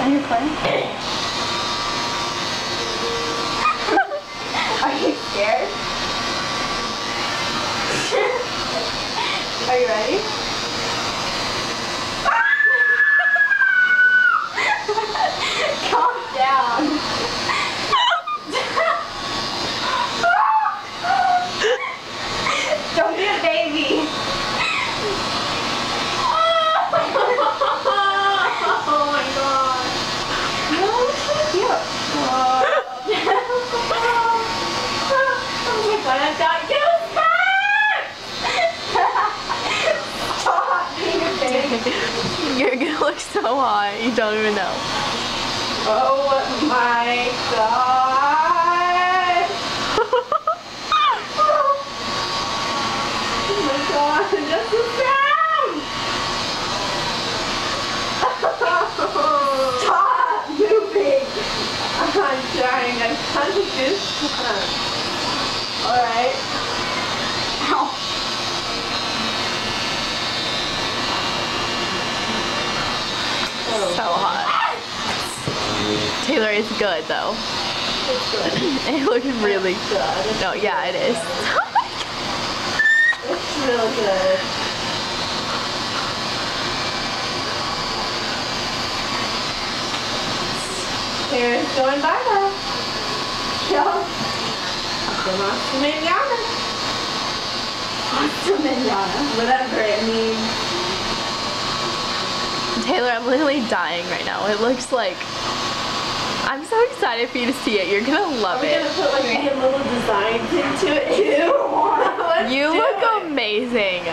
Are you recording? Are you scared? Are you ready? Calm down. Don't be a baby. Oh my god. Oh, so cute. Oh my god, I've got goosebumps! Stop being a baby. You're gonna look so hot, you don't even know. Oh my god! Oh my god, that's the sound! Stop moving! I'm trying, I'm trying to do something. Alright. Ow. So hot. Taylor is good though. It's good. It looks really good. No, yeah, it is. It's real good. Here's going by now. Yo. Monster Manana. Monster Manana. Whatever it means. Taylor, I'm literally dying right now. It looks like... I'm so excited for you to see it. You're gonna love Are we it. gonna put like any little designs into it too? You look amazing.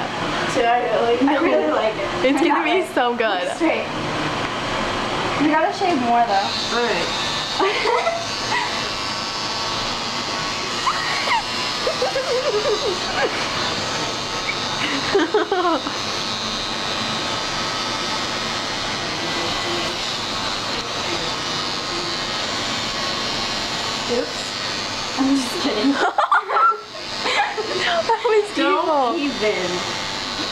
Should I really? I really like it. It's gonna be so good. Straight. You gotta shave more though. Alright. Oops. I'm just kidding. That was evil. Don't even.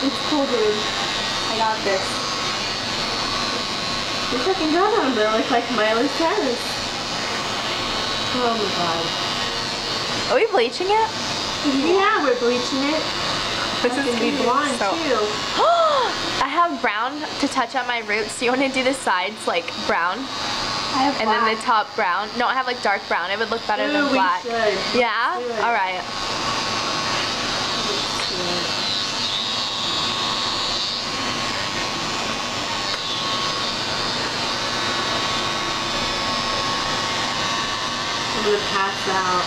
It's cool, dude. I got this. Your fucking gun on, bro. Look like Miley Cyrus. Oh my god. Are we bleaching it? Yeah, we're bleaching it. This It's is gonna be blonde so... too. I have brown to touch on my roots. Do you want to do the sides like brown? I have And then the top brown? No, I have like dark brown. It would look better than black. We should. Yeah? Do it. Alright. I'm gonna pass out.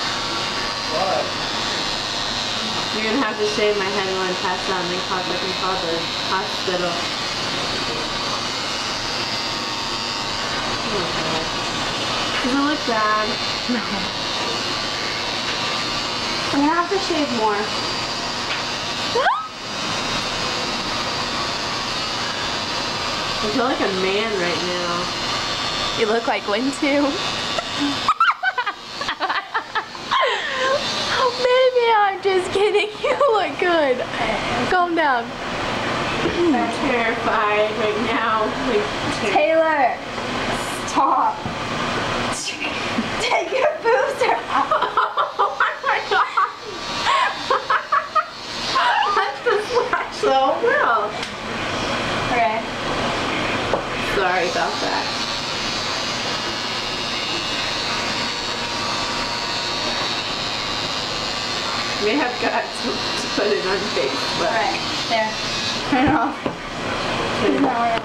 What? You're gonna have to shave my head while I pass out and then call the hospital. Oh god. Does it look bad? No. I'm gonna have to shave more. I feel like a man right now. You look like one too. Maybe I'm just kidding. You look good. Calm down. I'm terrified right now. Like, Taylor, stop. Take your boobs out. oh my god! That's the so real. Okay. Sorry about that. May have got to put it on Facebook. Alright, there. Turn it off. Okay. Now we're